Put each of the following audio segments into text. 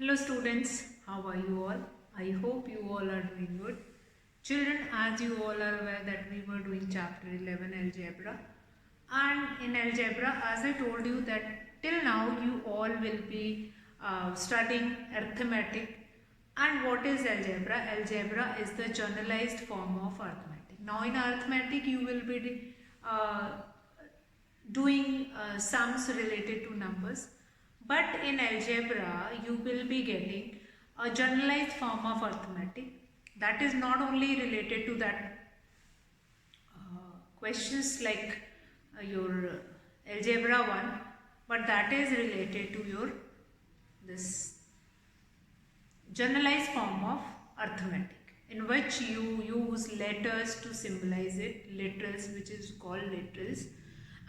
Hello students, how are you all? I hope you all are doing good. Children, as you all are aware that we were doing chapter 11 algebra, and in algebra, as I told you that till now you all will be studying arithmetic. And what is algebra? Algebra is the generalized form of arithmetic. Now in arithmetic you will be uh, doing sums related to numbers, but in algebra you will be getting a generalized form of arithmetic that is not only related to that questions like your algebra one, but that is related to your this generalized form of arithmetic in which you use letters to symbolize it, literals, which is called literals.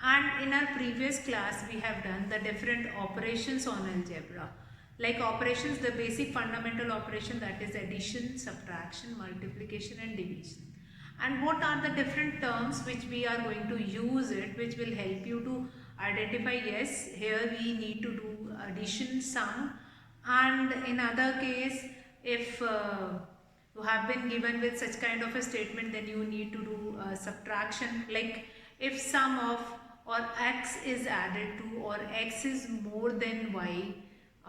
And in our previous class we have done the different operations on algebra, like operations, the basic fundamental operation, that is addition, subtraction, multiplication and division. And what are the different terms which we are going to use it, which will help you to identify, yes, here we need to do addition, sum, and in other case if you have been given with such kind of a statement, then you need to do subtraction, like if sum of or x is added to, or x is more than y,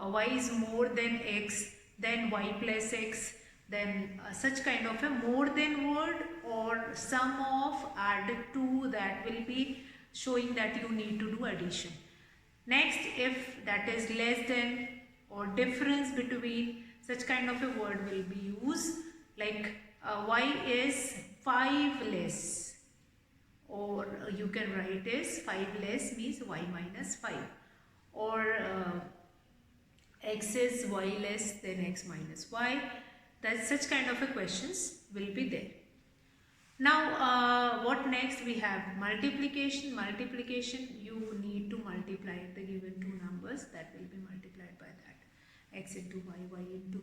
y is more than x, then y plus x, then such kind of a more than word or sum of added to, that will be showing that you need to do addition. Next, if that is less than or difference between, such kind of a word will be used, like y is 5 less, or you can write as 5 less means y minus 5, or x is y less than x minus y. That such kind of a questions will be there. Now what next? We have multiplication. Multiplication, you need to multiply the given two numbers, that will be multiplied by that, x into y, y into,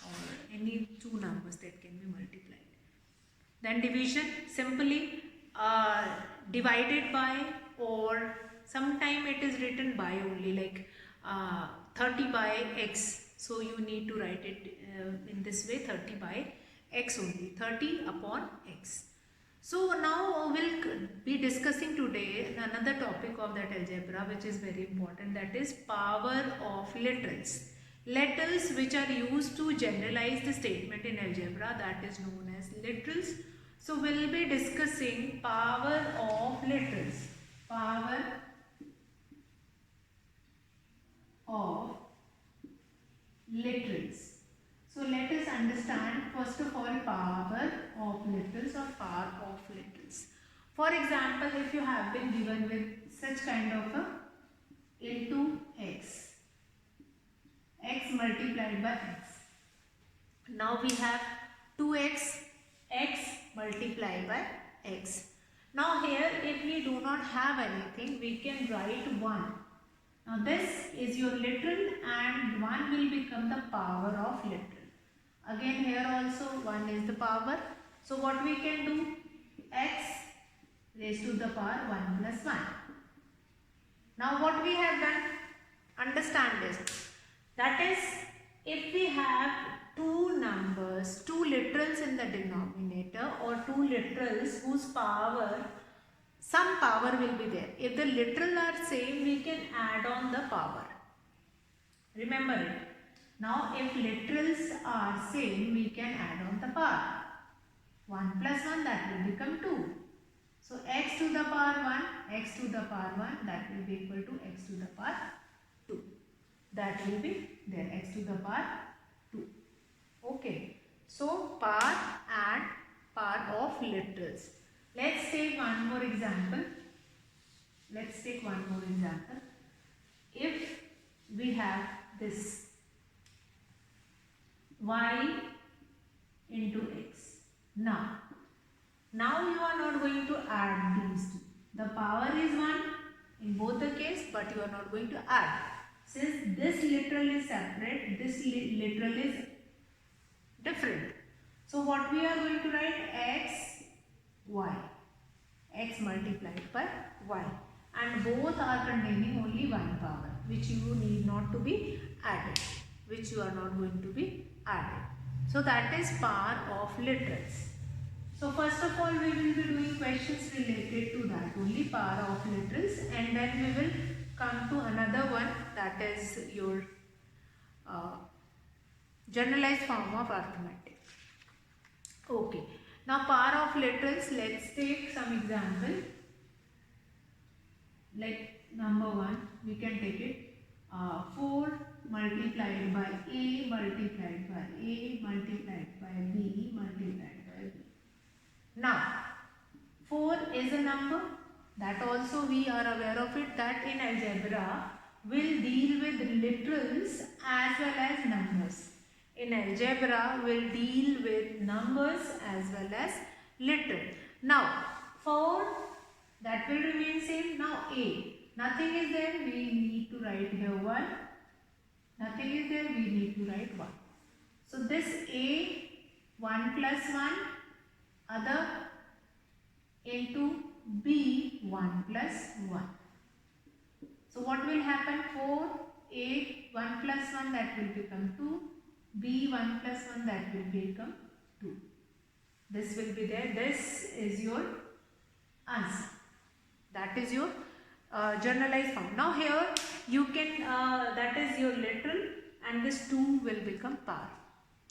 or any two numbers that can be multiplied. Then division, simply divided by, or sometime it is written by only, like 30 by x, so you need to write it in this way, 30 by x only, 30 upon x. So now we'll be discussing today another topic of that algebra, which is very important, that is power of literals. Letters which are used to generalize the statement in algebra, that is known as literals. So we'll be discussing power of literals. Power of literals. So let us understand first of all power of literals or power of literals. For example, if you have been given with such kind of a into x, x multiplied by x. Now we have 2x, x multiplied by x. Now here if we do not have anything, we can write 1. Now this is your literal and 1 will become the power of literal. Again here also 1 is the power. So what we can do? X raised to the power 1 plus 1. Now what we have done? Understand this. That is, if we have two numbers, two literals in the denominator, or two literals whose power, some power will be there. If the literal are same, we can add on the power. Remember it. Now if literals are same, we can add on the power. 1 plus 1, that will become 2. So x to the power 1, x to the power 1, that will be equal to x to the power 2. That will be there, x to the power 2. Okay. So power and power of literals. Let's take one more example. If we have this y into x. Now you are not going to add these two. The power is 1 in both the case, but you are not going to add. Since this literal is separate, this literal is different. So what we are going to write? X, y. X multiplied by y. And both are containing only one power, which you need not to be added. which you are not going to be added. So that is power of literals. So first of all, we will be doing questions related to that only, power of literals, and then we will come to another one, that is your generalized form of arithmetic. Okay, now power of literals, let's take some example. Like number 1, we can take it 4 multiplied by A multiplied by A multiplied by B multiplied by B. Now 4 is a number, that also we are aware of it, that in algebra will deal with literals as well as numbers. In algebra will deal with numbers as well as literal. Now 4, that will remain same. Now A, nothing is there, we need to write here 1. Nothing is there, we need to write 1. So this A, 1 plus 1, other into B, 1 plus 1. So what will happen? 4, A, 1 plus 1, that will become 2. B, 1 plus 1, that will become 2. This will be there. This is your answer. That is your generalized form. Now here you can, that is your literal, and this 2 will become power.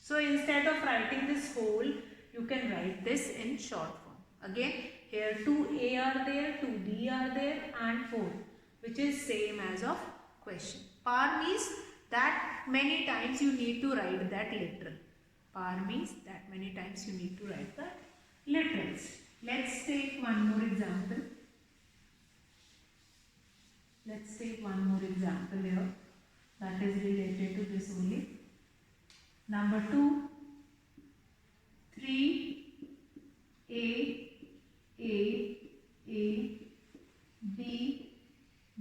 So instead of writing this whole, you can write this in short form. Again, here 2A are there, 2B are there, and 4, which is same as of question. Power means that many times you need to write that literal. Power means that many times you need to write the literals. Let's take one more example. Let's take one more example here that is related to this only. Number 2, 3, A, B,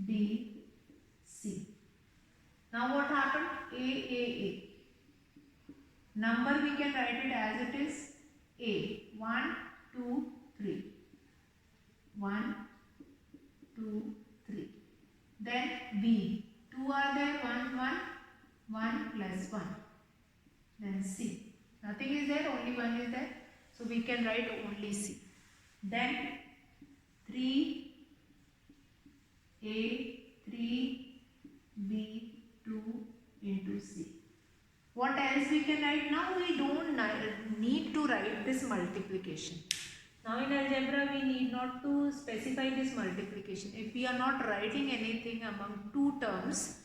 B, C. Now what happened? A. Number we can write it as it is A. 1, 2, 3. 1, 2, 3. Then B. 2 are there, 1 plus 1. Then C. Nothing is there, only 1 is there. So we can write only C. Then 3, A, 3, B, 2 into C. What else we can write? Now we don't need to write this multiplication. Now in algebra we need not to specify this multiplication. If we are not writing anything among two terms,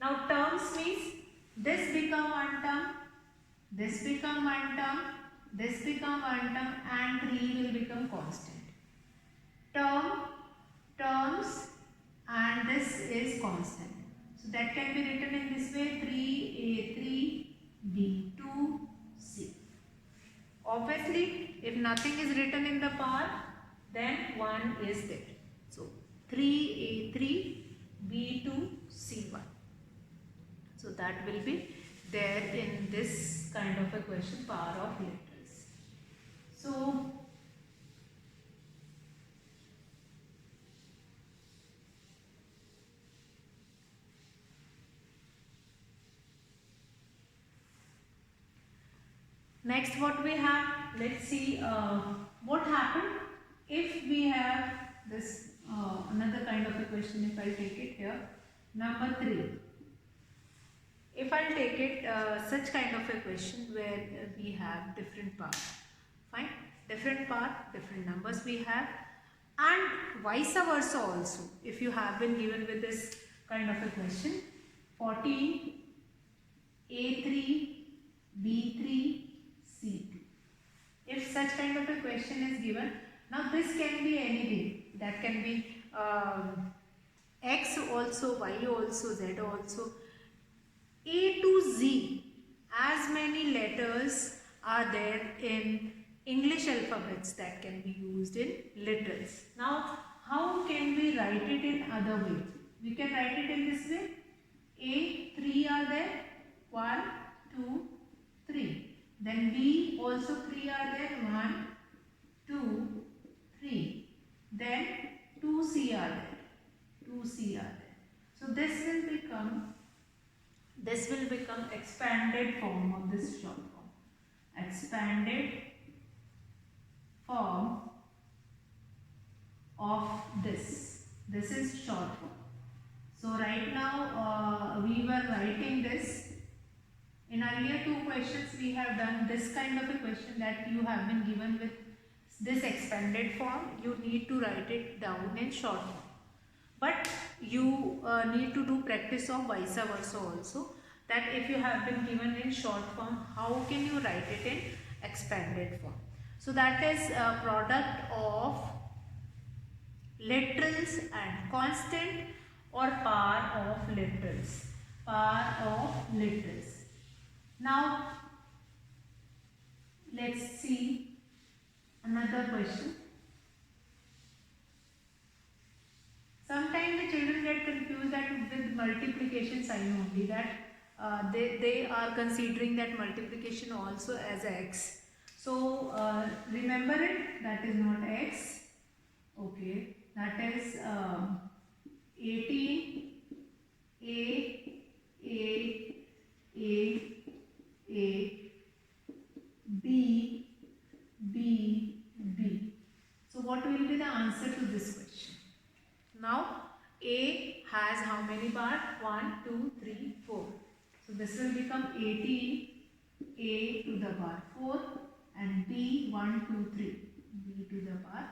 now terms means this become one term, this become one term, this become one term, and 3 will become constant. Terms, and this is constant. So that can be written in this way: 3A, 3, B, 2, C. Obviously, if nothing is written in the power, then 1 is there. So 3A, 3, B, 2, C, 1. So that will be there in this kind of a question, power of literals. So next what we have, let's see what happened if we have this another kind of a question. If I take it here, number 3. If I take it such kind of a question where we have different power, fine, different power, different numbers we have, and vice versa also. If you have been given with this kind of a question, 14, A3, B3, C2. If such kind of a question is given, now this can be anything. That can be X also, Y also, Z also. A to Z, as many letters are there in English alphabets that can be used in literals. Now, how can we write it in other way? We can write it in this way. A, 3 are there. 1, 2, 3. Then B, also 3 are there. 1, 2, 3. Then 2C are there. 2C are there. So this will become This will become expanded form of this short form. Expanded form of this. This is short form. So right now we were writing this. In earlier two questions we have done this kind of a question that you have been given with this expanded form. You need to write it down in short form. But you need to do practice of vice versa also. That if you have been given in short form, how can you write it in expanded form? So that is a product of literals and constant or power of literals. Power of literals. Now let's see another question. Sometimes the children get confused that with multiplication sign only, that they are considering that multiplication also as x. So remember it, that is not x. Okay, that is 18 a b b. So what will be the answer to this question? Now a has how many parts? 1, 2, 3, 4. So this will become 18 a to the power 4 and b 1, 2, 3. b to the power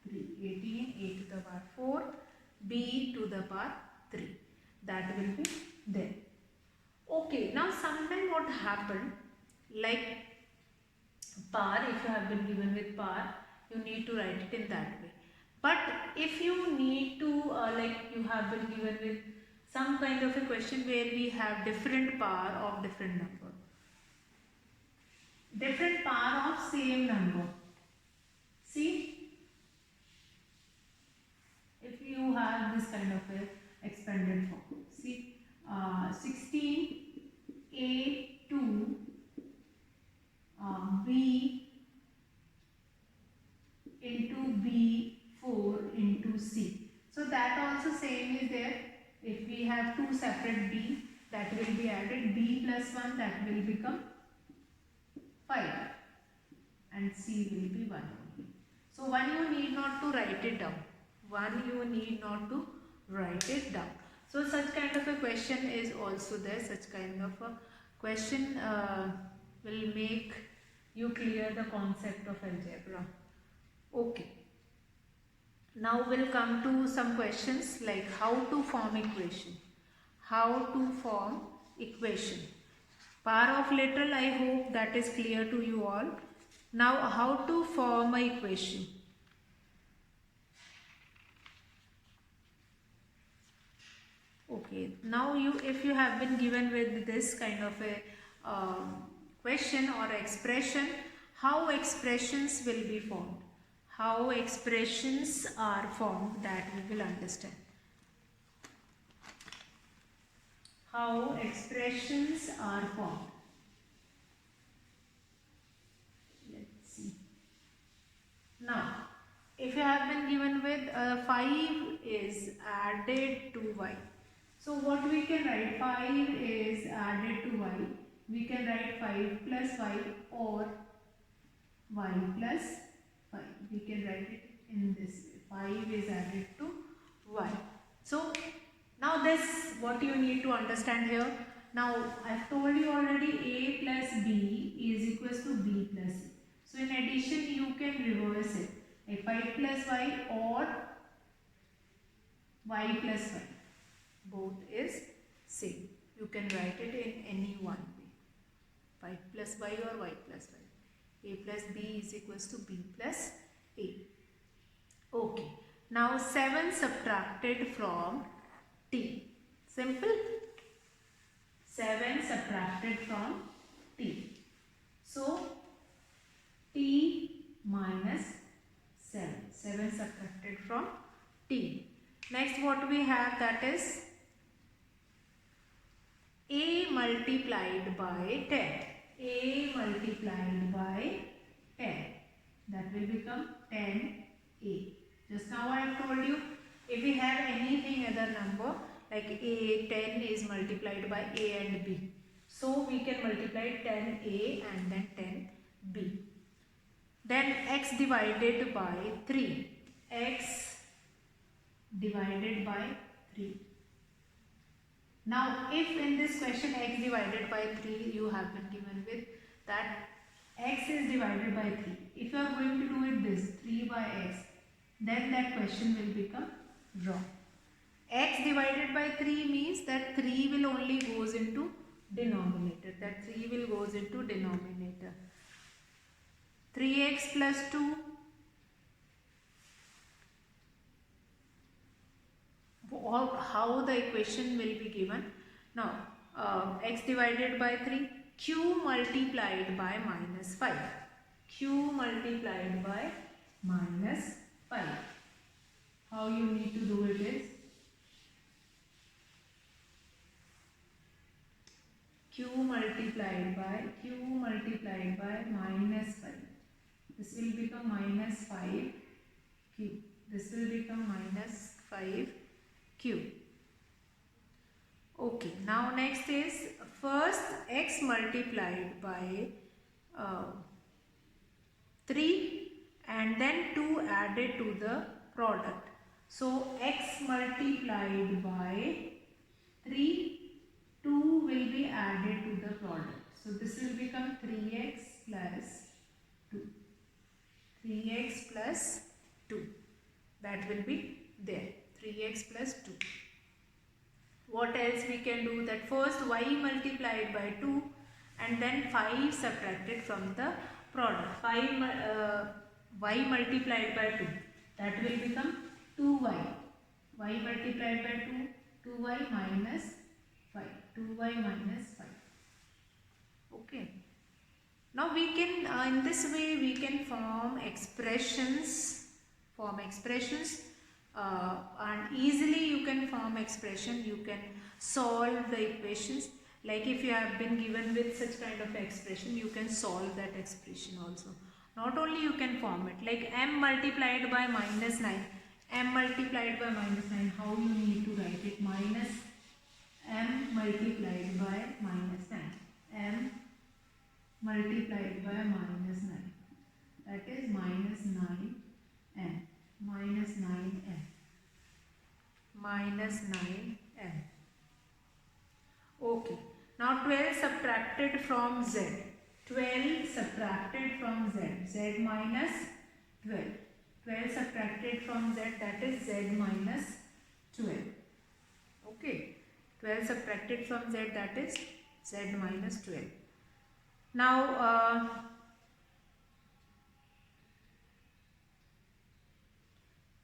3. 18 a to the power 4 b to the power 3. That will be there. Okay, now sometime what happened, like power, if you have been given with power, you need to write it in that way. But if you need to like you have been given with some kind of a question where we have different power of different number, different power of same number. See, if you have this kind of a expanded form, see 16 a to b into b 4 into c. So that also same is there. If we have two separate b, that will be added, b plus 1, that will become 5 and c will be 1 only. So 1 you need not to write it down. 1 you need not to write it down. So such kind of a question is also there. Such kind of a question will make you clear the concept of algebra. Okay. Now we'll come to some questions like how to form equation. How to form equation. Power of literal, I hope that is clear to you all. Now how to form an equation. Okay, now if you have been given with this kind of a question or expression, how expressions will be formed? How expressions are formed, that we will understand. How expressions are formed. Let's see. Now, if you have been given with 5 is added to y. So what we can write, 5 is added to y. We can write 5 plus y or y plus 5. We can write it in this way. 5 is added to y. So now this, what you need to understand here. Now I have told you already a plus b is equals to b plus c. So in addition you can reverse it. A 5 plus y or y plus 5. Both is same. You can write it in any one way. 5 plus y or y plus 5. A plus b is equals to b plus a. Okay. Now 7 subtracted from t. Simple. 7 subtracted from t. So t minus 7. 7 subtracted from t. Next what we have, that is a multiplied by 10. A multiplied by 10. That will become 10a. Just now I have told you, if we have anything other number, like a 10 is multiplied by a and b. So we can multiply 10a and then 10b. Then x divided by 3. X divided by 3. Now if in this question x divided by 3 you have been given with that x is divided by 3. If you are going to do it this 3 by x, then that question will become wrong. X divided by 3 means that 3 will only goes into denominator. That 3 will goes into denominator. 3x plus 2. How the equation will be given? Now x divided by 3. Q multiplied by minus 5. Q multiplied by minus 5. How you need to do it is Q multiplied by minus 5. This will become minus 5Q. This will become minus 5Q. Okay, now next is first x multiplied by 3 and then 2 added to the product. So x multiplied by 3, 2 will be added to the product. So this will become 3x plus 2. 3x plus 2. That will be there. 3x plus 2. What else we can do? That first y multiplied by 2 and then 5 subtracted from the product. Y multiplied by 2. That will become 2y. Y multiplied by 2, 2y minus 5. 2y minus 5. Okay. Now we can, in this way we can form expressions. And easily you can form expression. You can solve the equations. Like if you have been given with such kind of expression, you can solve that expression also. Not only you can form it, like m multiplied by minus 9. M multiplied by minus 9, how you need to write it? Minus m multiplied by minus 9. M multiplied by minus 9. That is minus 9m. Minus 9m. Minus 9m. Okay. Now 12 subtracted from z. 12 subtracted from z. Z minus 12. 12 subtracted from z, that is z minus 12. Okay. 12 subtracted from z, that is z minus 12. Now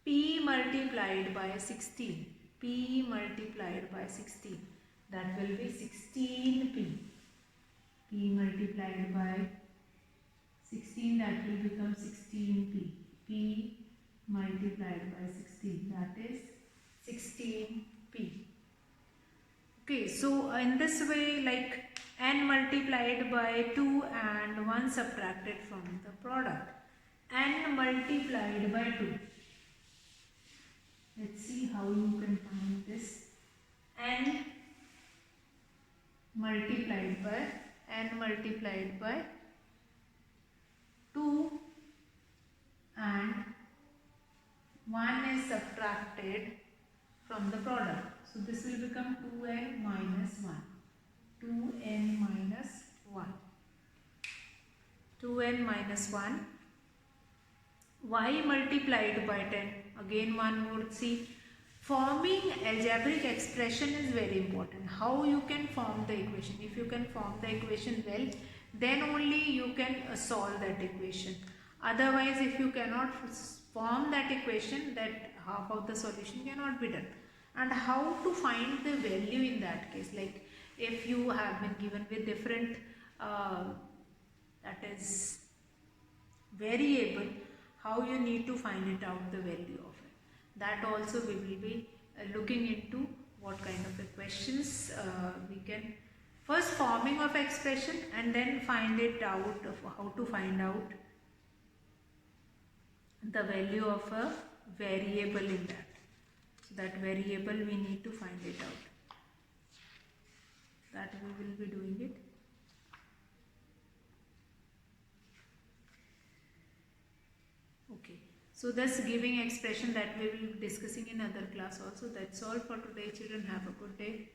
p multiplied by 16. P multiplied by 16. That will be 16p. P multiplied by 16, that will become 16p. P multiplied by 16, that is 16p. Okay, so in this way, like n multiplied by 2 and 1 subtracted from the product. N multiplied by 2. Let's see how you can find this. N multiplied by 2 and 1 is subtracted from the product. So this will become 2n minus 1. 2n minus 1. 2n minus 1. Y multiplied by 10. Again one would see. Forming algebraic expression is very important. How you can form the equation? If you can form the equation well, then only you can solve that equation. Otherwise, if you cannot form that equation, that half of the solution cannot be done. And how to find the value in that case? Like if you have been given with different that is variable, how you need to find it out the value of it. That also we will be looking into what kind of questions we can first forming of expression and then find it out of how to find out the value of a variable in that. that variable we need to find it out. That we will be doing it. Okay. So thus giving expression that we will be discussing in other class also. That's all for today, children. Have a good day.